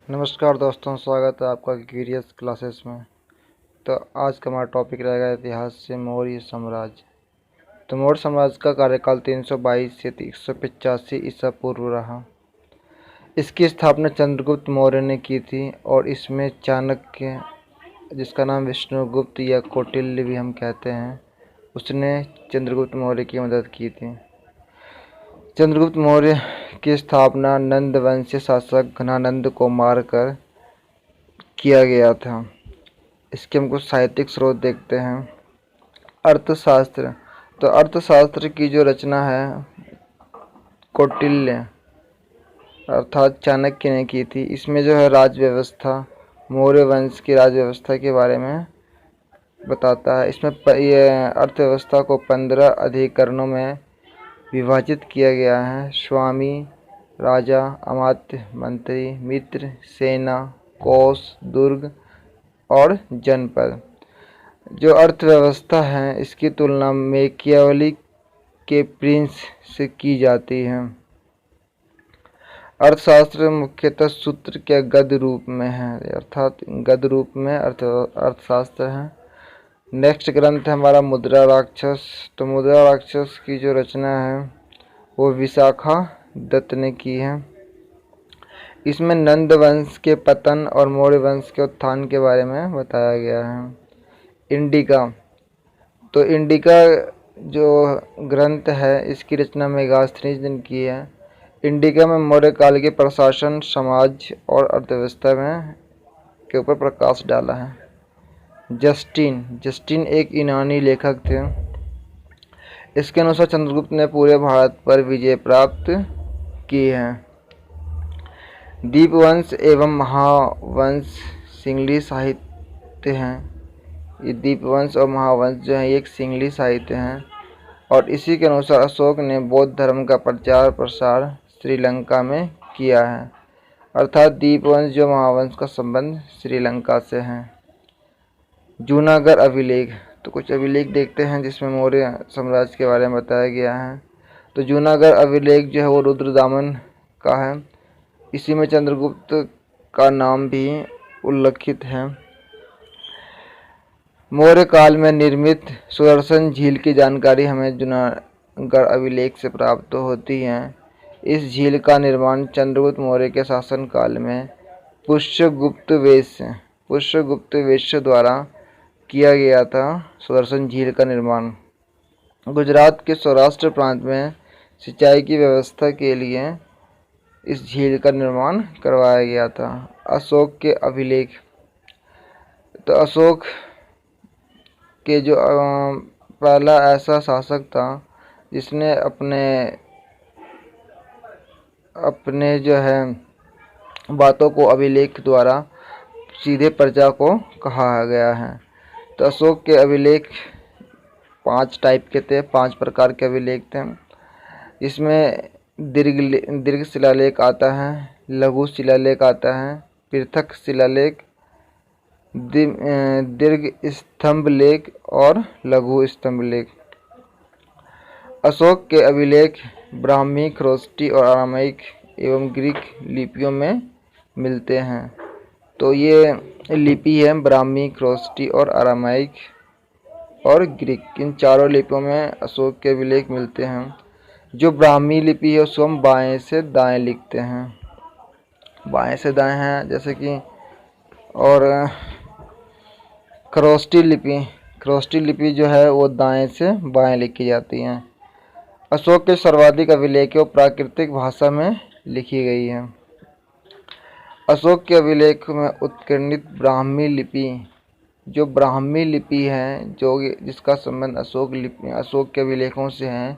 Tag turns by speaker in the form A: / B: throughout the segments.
A: नमस्कार दोस्तों, स्वागत है आपका क्यूरियस क्लासेस में। तो आज का हमारा टॉपिक रहेगा इतिहास से मौर्य साम्राज्य। तो मौर्य साम्राज्य का कार्यकाल 322 से 185 ईसा पूर्व रहा। इसकी स्थापना चंद्रगुप्त मौर्य ने की थी और इसमें चाणक्य, जिसका नाम विष्णुगुप्त या कौटिल्य भी हम कहते हैं, उसने चंद्रगुप्त मौर्य की मदद की थी। चंद्रगुप्त मौर्य की स्थापना नंद वंशीय शासक घनानंद को मारकर किया गया था। इसके हम कुछ साहित्यिक स्रोत देखते हैं। अर्थशास्त्र, तो अर्थशास्त्र की जो रचना है कौटिल्य अर्थात चाणक्य ने की थी। इसमें जो है राज व्यवस्था, मौर्य वंश की राज व्यवस्था के बारे में बताता है। इसमें ये अर्थव्यवस्था को 15 अधिकरणों में विभाजित किया गया है। स्वामी, राजा, अमात्य, मंत्री, मित्र, सेना, कोष, दुर्ग और जनपद। जो अर्थव्यवस्था है इसकी तुलना मैकियावेली के प्रिंस से की जाती है। अर्थशास्त्र मुख्यतः सूत्र के गद्य रूप में है, अर्थात गद्य रूप में अर्थशास्त्र है। नेक्स्ट ग्रंथ है हमारा मुद्रा राक्षस। तो मुद्रा राक्षस की जो रचना है वो विशाखा दत्त ने की है। इसमें नंद वंश के पतन और मौर्य वंश के उत्थान के बारे में बताया गया है। इंडिका, तो इंडिका जो ग्रंथ है इसकी रचना मेगास्थनीज ने की है। इंडिका में मौर्य काल के प्रशासन, समाज और अर्थव्यवस्था में के ऊपर प्रकाश डाला है। जस्टिन एक यूनानी लेखक थे। इसके अनुसार चंद्रगुप्त ने पूरे भारत पर विजय प्राप्त की है। दीपवंश एवं महावंश सिंगली साहित्य हैं। ये दीपवंश और महावंश जो है एक सिंगली साहित्य हैं और इसी के अनुसार अशोक ने बौद्ध धर्म का प्रचार प्रसार श्रीलंका में किया है। अर्थात दीपवंश जो महावंश का संबंध श्रीलंका से है। जूनागढ़ अभिलेख, तो कुछ अभिलेख देखते हैं जिसमें मौर्य साम्राज्य के बारे में बताया गया है। तो जूनागढ़ अभिलेख जो है वो रुद्रदामन का है। इसी में चंद्रगुप्त का नाम भी उल्लेखित है। मौर्य काल में निर्मित सुदर्शन झील की जानकारी हमें जूनागढ़ अभिलेख से प्राप्त होती है। इस झील का निर्माण चंद्रगुप्त मौर्य के शासनकाल में पुष्यगुप्त वैश्य द्वारा किया गया था। सुदर्शन झील का निर्माण गुजरात के सौराष्ट्र प्रांत में सिंचाई की व्यवस्था के लिए इस झील का निर्माण करवाया गया था। अशोक के अभिलेख, तो अशोक के जो पहला ऐसा शासक था जिसने अपने जो है बातों को अभिलेख द्वारा सीधे प्रजा को कहा गया है। तो अशोक के अभिलेख 5 टाइप के थे, 5 प्रकार के अभिलेख थे। इसमें दीर्घ शिलालेख आता है, लघु शिलालेख आता है, पृथक शिलालेख, दीर्घ स्तंभ लेख और लघु स्तंभ लेख। अशोक के अभिलेख ब्राह्मी, खरोष्टी और अरामाइक एवं ग्रीक लिपियों में मिलते हैं। तो ये लिपि है ब्राह्मी, खरोष्टी और अरामाइक और ग्रीक, इन चारों लिपियों में अशोक के अभिलेख मिलते हैं। जो ब्राह्मी लिपि है उसको हम बाएं से दाएं लिखते हैं, बाएं से दाएं हैं जैसे कि। और खरोष्टी लिपि जो है वो दाएं से बाएं लिखी जाती है। अशोक के सर्वाधिक अभिलेख प्राकृतिक भाषा में लिखी गई है। अशोक के अभिलेख में उत्कीर्णित ब्राह्मी लिपि है जिसका संबंध अशोक के अभिलेखों से है,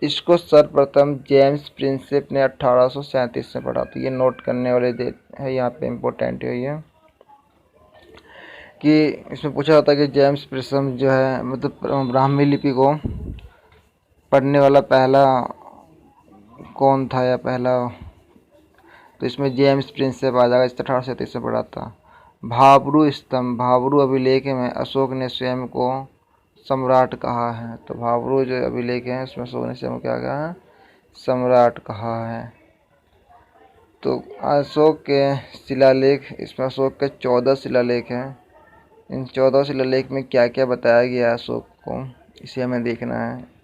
A: इसको सर्वप्रथम जेम्स प्रिंसेप ने 1837 में पढ़ा। तो ये नोट करने वाले है, यहाँ पे इम्पोर्टेंट है ये कि इसमें पूछा जाता है कि जेम्स प्रिंसेप जो है मतलब ब्राह्मी लिपि को पढ़ने वाला पहला कौन था या पहला, तो इसमें जेम्स प्रिंसेप आ जाएगा। इसने 1837 में पढ़ा था। भाबरू अभिलेख में अशोक ने स्वयं को सम्राट कहा है। तो भाबरू जो अभिलेख है उसमें अशोक ने स्वयं क्या कहा है, सम्राट कहा है। तो अशोक के शिलालेख, इसमें अशोक के 14 शिलालेख हैं। इन 14 शिलालेख में क्या क्या बताया गया है अशोक को, इसे हमें देखना है।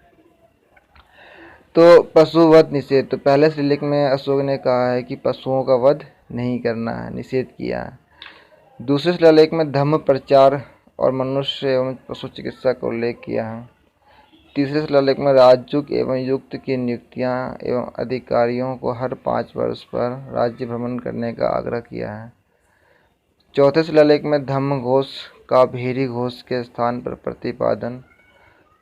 A: तो पशु वध निषेध, तो पहले शिलालेख में अशोक ने कहा है कि पशुओं का वध नहीं करना है, निषेध किया है। दूसरे शिलालेख में धम्म प्रचार और मनुष्य एवं पशु चिकित्सा का उल्लेख किया है। तीसरे शिलालेख में राजयुग एवं युक्त की नियुक्तियां एवं अधिकारियों को हर 5 वर्ष पर राज्य भ्रमण करने का आग्रह किया है। चौथे शिलालेख में धम्म घोष का भेरी घोष के स्थान पर प्रतिपादन।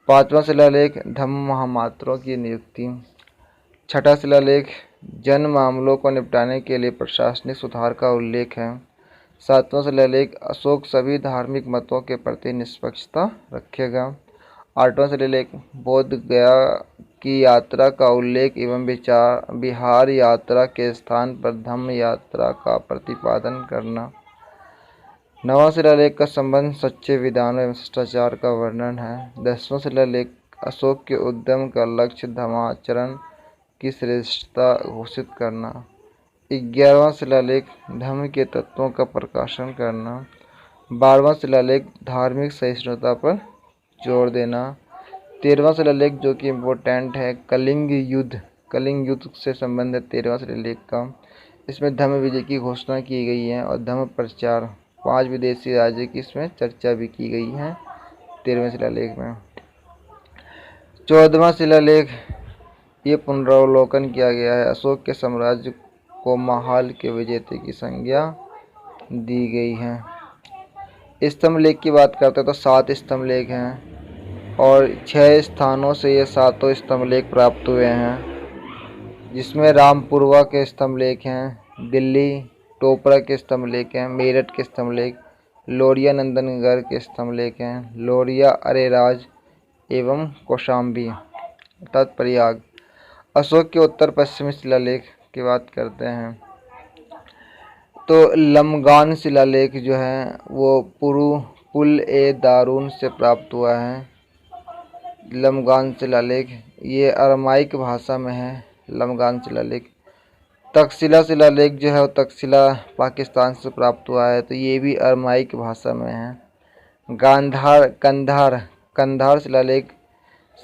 A: पांचवा शिलालेख धम्म महामात्रों की नियुक्ति। छठा शिलालेख जन मामलों को निपटाने के लिए प्रशासनिक सुधार का उल्लेख है। सातवां शिलालेख अशोक सभी धार्मिक मतों के प्रति निष्पक्षता रखेगा। आठवां शिलालेख बोध गया की यात्रा का उल्लेख एवं बिहार यात्रा के स्थान पर धम्म यात्रा का प्रतिपादन करना। नवां शिलालेख का संबंध सच्चे विधानों एवं शिष्टाचार का वर्णन है। 10वां शिलालेख अशोक के उद्यम का लक्ष्य धर्माचरण की श्रेष्ठता घोषित करना। 11वां शिलालेख धर्म के तत्वों का प्रकाशन करना। 12वां शिलालेख धार्मिक सहिष्णुता पर जोर देना। 13वां शिलालेख जो कि इम्पोर्टेंट है, कलिंग युद्ध से संबंधित 13वां शिलालेख का, इसमें धम्म विजय की घोषणा की गई है और धम्म प्रचार 5 विदेशी राज्य की इसमें चर्चा भी की गई है 13वें शिलालेख में। 14वां शिलालेख ये पुनरावलोकन किया गया है, अशोक के साम्राज्य को महाल के विजेते की संज्ञा दी गई है। स्तंभ लेख की बात करते हैं तो 7 स्तंभ लेख हैं और 6 स्थानों से ये 7 स्तंभ लेख प्राप्त हुए हैं, जिसमें रामपुरवा के स्तंभ लेख हैं, दिल्ली टोपरा के स्तंभ लेख हैं, मेरठ के स्तंभ लेख, लोरिया नंदनगढ़ के स्तंभ लेख हैं, लोरिया अरेराज एवं कौशाम्बी अर्थात प्रयाग। अशोक के उत्तर पश्चिमी शिलालेख की बात करते हैं तो लमगान शिलालेख जो है वो पुल ए दारून से प्राप्त हुआ है। लमगान शिलालेख ये अरमाइक भाषा में है। लमगान शिलालेख तक्षशिला शिलालेख जो है वो तक्षशिला पाकिस्तान से प्राप्त हुआ है, तो ये भी अरमाइक भाषा में है। कंधार शिलालेख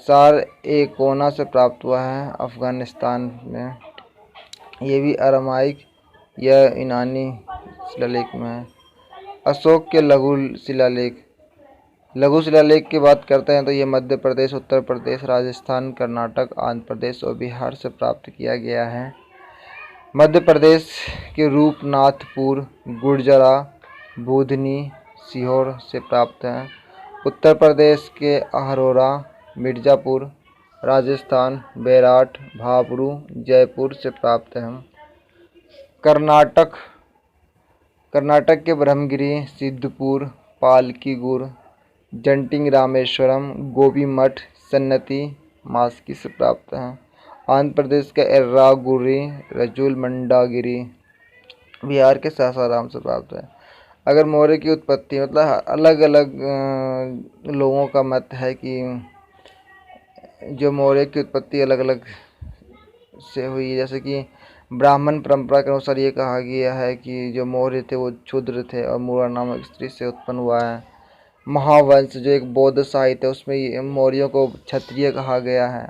A: सार ए कोना से प्राप्त हुआ है अफगानिस्तान में, ये भी अरमाइक या यूनानी शिलालेख में है। अशोक के लघु शिलालेख की बात करते हैं तो ये मध्य प्रदेश, उत्तर प्रदेश, राजस्थान, कर्नाटक, आंध्र प्रदेश और बिहार से प्राप्त किया गया है। मध्य प्रदेश के रूपनाथपुर, गुर्जरा, बुधनी, सीहोर से प्राप्त हैं। उत्तर प्रदेश के अहरोरा, मिर्ज़ापुर, राजस्थान बेराट, भाबरू, जयपुर से प्राप्त हैं। कर्नाटक के ब्रह्मगिरी, सिद्धपुर, पालकीगुर, जंटिंग रामेश्वरम, गोबी मठ, सन्नति, मास्की से प्राप्त हैं। आंध्र प्रदेश का एर्रागुरी, रजूल मंडागिरी, बिहार के सासाराम से प्राप्त है। अगर मौर्य की उत्पत्ति मतलब अलग अलग लोगों का मत है कि जो मौर्य की उत्पत्ति अलग अलग से हुई, जैसे कि ब्राह्मण परंपरा के अनुसार ये कहा गया है कि जो मौर्य थे वो क्षुद्र थे और मूरा नामक स्त्री से उत्पन्न हुआ है। महावंश जो एक बौद्ध साहित्य है उसमें मौर्यों को क्षत्रिय कहा गया है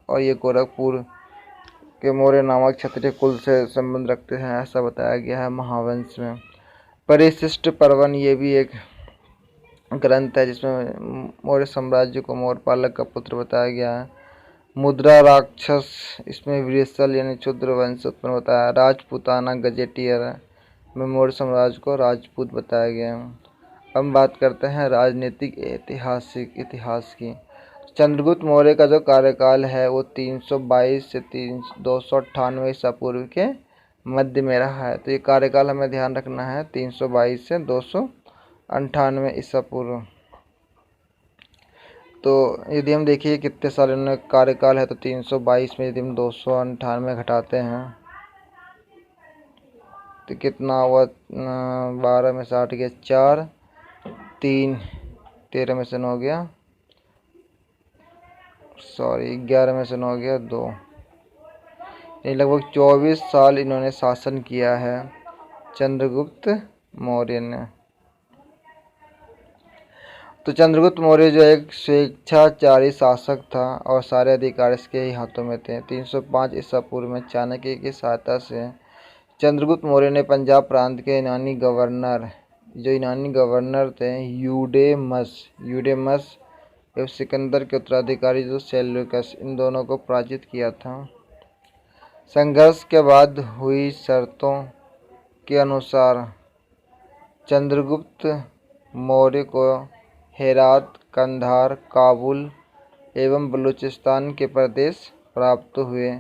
A: और ये गोरखपुर के मौर्य नामक क्षत्रिय कुल से संबंध रखते हैं, ऐसा बताया गया है महावंश में। परिशिष्ट पर्वन ये भी एक ग्रंथ है जिसमें मौर्य साम्राज्य को मौर्य पालक का पुत्र बताया गया है। मुद्रा राक्षस, इसमें वृषल यानी क्षुद्र वंश उत्पन्न होता है। राजपूताना गजेटियर में मौर्य साम्राज्य को राजपूत बताया गया है। हम बात करते हैं राजनीतिक इतिहास की। चंद्रगुप्त मौर्य का जो कार्यकाल है वो 322 से 298 ईसा पूर्व के मध्य में रहा है, तो ये कार्यकाल हमें ध्यान रखना है 322 से 298 ईसा पूर्व। तो यदि हम देखिए कितने साल इन्होंने कार्यकाल है तो 322 में यदि हम 298 घटाते हैं तो कितना हुआ, 12 में 60 गया 4, 3, 13 में से 9 गया, 11 में से 9 गया 2, ये लगभग 24 साल इन्होंने शासन किया है चंद्रगुप्त मौर्य ने। तो चंद्रगुप्त मौर्य जो एक स्वेच्छाचारी शासक था और सारे अधिकार इसके ही हाथों में थे। 305 ईसा पूर्व में चाणक्य की सहायता से चंद्रगुप्त मौर्य ने पंजाब प्रांत के यूनानी गवर्नर थे यूडेमस एवं सिकंदर के उत्तराधिकारी जो सेल्यूकस, इन दोनों को पराजित किया था। संघर्ष के बाद हुई शर्तों के अनुसार चंद्रगुप्त मौर्य को हेरात, कंधार, काबुल एवं बलूचिस्तान के प्रदेश प्राप्त हुए।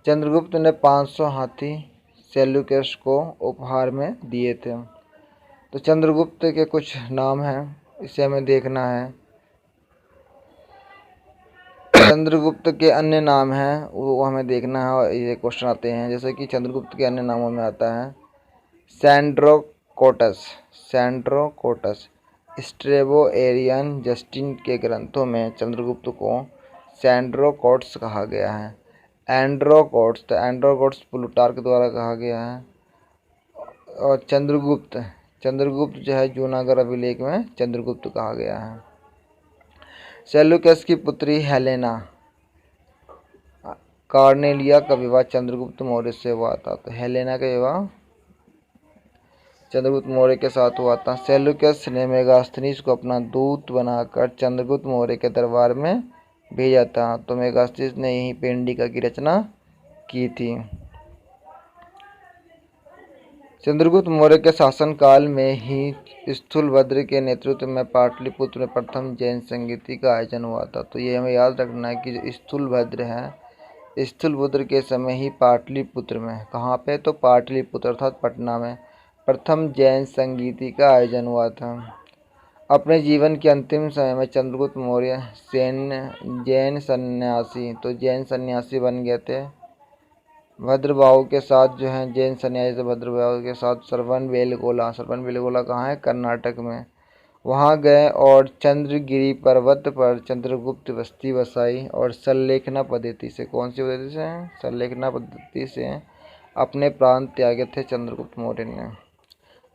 A: चंद्रगुप्त ने 500 हाथी सेल्यूकस को उपहार में दिए थे। तो चंद्रगुप्त के कुछ नाम हैं, इसे हमें देखना है। चंद्रगुप्त के अन्य नाम हैं वो हमें देखना है और ये क्वेश्चन आते हैं। जैसे कि चंद्रगुप्त के अन्य नामों में आता है सैंड्रोकोटस। स्ट्रेबो एरियन जस्टिन के ग्रंथों में चंद्रगुप्त को सैंड्रोकोट्स कहा गया है। एंड्रोकोट्स प्लूटार्क द्वारा कहा गया है। और चंद्रगुप्त जो है जूनागढ़ अभिलेख में चंद्रगुप्त कहा गया है। सेल्यूकस की पुत्री हेलेना कार्नेलिया का विवाह चंद्रगुप्त मौर्य से हुआ था। तो हेलेना का विवाह चंद्रगुप्त मौर्य के साथ हुआ था। सेल्यूकस ने मेगास्थनीज को अपना दूत बनाकर चंद्रगुप्त मौर्य के दरबार में भेजा था। तो मेगास्थनीज ने यही पेंडिका की रचना की थी। चंद्रगुप्त मौर्य के शासनकाल में ही स्थूलभद्र के नेतृत्व में पाटलिपुत्र में प्रथम जैन संगीति का आयोजन हुआ था। तो ये हमें याद रखना है कि जो स्थूलभद्र है, स्थूलभद्र के समय ही पाटलिपुत्र में, कहाँ पे, तो पाटलिपुत्र अर्थात पटना में प्रथम जैन संगीति का आयोजन हुआ था। अपने जीवन के अंतिम समय में चंद्रगुप्त मौर्य जैन सन्यासी बन गए थे। भद्रबाहु के साथ जो है जैन सन्यासी भद्रबाहु के साथ श्रवणबेलगोला कहाँ है, कर्नाटक में, वहाँ गए और चंद्रगिरी पर्वत पर चंद्रगुप्त बस्ती बसाई और संलेखना पद्धति से, कौन सी पद्धति से, संलेखना पद्धति से अपने प्राण त्यागे थे चंद्रगुप्त मौर्य ने।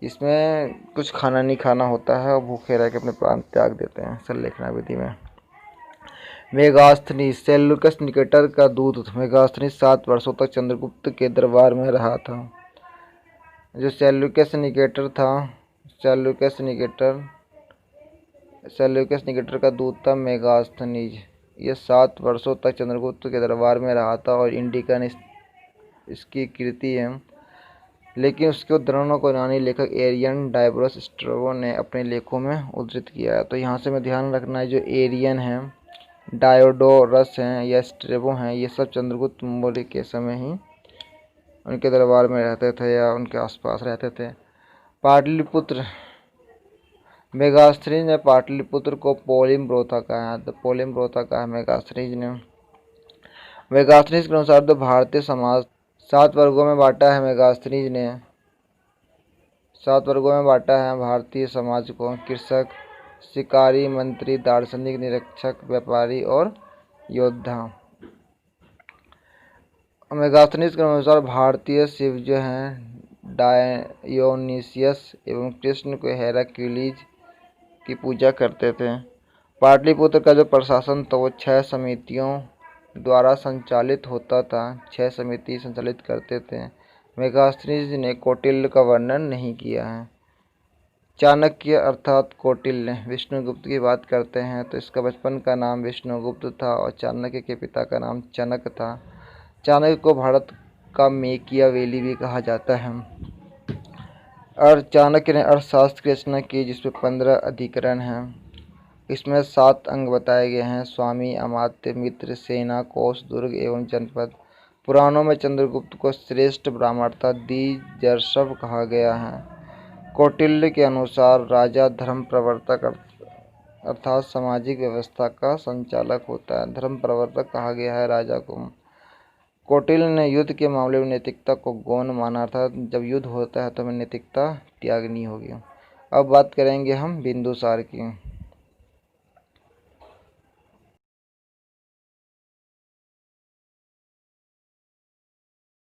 A: इसमें कुछ खाना नहीं खाना होता है और भूखे रह के अपने प्राण त्याग देते हैं संलेखना विधि में। मेगास्थनीज सेल्यूकस निकेटर का दूत। मेगास्थनीज 7 वर्षों तक चंद्रगुप्त के दरबार में रहा था। जो सेल्यूकस निकेटर का दूत था मेगास्थनीज। यह 7 वर्षों तक चंद्रगुप्त के दरबार में रहा था और इंडिकन इसकी कीर्ति है। लेकिन उसके उद्धरणों को यूनानी लेखक एरियन डायब्रोस स्ट्रेबो ने अपने लेखों में उद्धृत किया है। तो यहाँ से हमें ध्यान रखना है, जो एरियन है, डायोडोरस हैं या स्ट्रेबो हैं, ये सब चंद्रगुप्त मौर्य के समय ही उनके दरबार में रहते थे या उनके आसपास रहते थे। पाटलिपुत्र, मेगास्थनीज ने पाटलिपुत्र को पोलिम्ब्रोथा कहा है। तो पोलिम्ब्रोथा कहा है मेगास्थनीज ने। मेगास्थनीज के अनुसार तो भारतीय समाज 7 वर्गों में बांटा है। मेगास्थनीज ने 7 वर्गों में बांटा है भारतीय समाज को: कृषक, शिकारी, मंत्री, दार्शनिक, निरीक्षक, व्यापारी और योद्धा। मेगास्थनीज के अनुसार भारतीय शिव जो हैं डायोनिसियस एवं कृष्ण को हेराक्लिस की पूजा करते थे। पाटलिपुत्र का जो प्रशासन था वो 6 समितियों द्वारा संचालित होता था। 6 समिति संचालित करते थे। मेगास्थनीज ने कौटिल्य का वर्णन नहीं किया है। चाणक्य अर्थात कौटिल्य विष्णुगुप्त की बात करते हैं तो इसका बचपन का नाम विष्णुगुप्त था और चाणक्य के पिता का नाम चनक था। चाणक्य को भारत का मेकियावेली भी कहा जाता है। और चाणक्य ने अर्थशास्त्र की रचना की जिसमें 15 अधिकरण हैं। इसमें 7 अंग बताए गए हैं: स्वामी, अमात्य, मित्र, सेना, कोष, दुर्ग एवं जनपद। पुराणों में चंद्रगुप्त को श्रेष्ठ ब्राह्मण तथा द्विजर्षभ कहा गया है। कौटिल्य के अनुसार राजा धर्म प्रवर्तक अर्थात सामाजिक व्यवस्था का संचालक होता है। धर्म प्रवर्तक कहा गया है राजा को। कौटिल्य ने युद्ध के मामले में नैतिकता को गौण माना, अर्थात जब युद्ध होता है तो हमें नैतिकता त्यागनी होगी। अब बात करेंगे हम बिंदुसार की।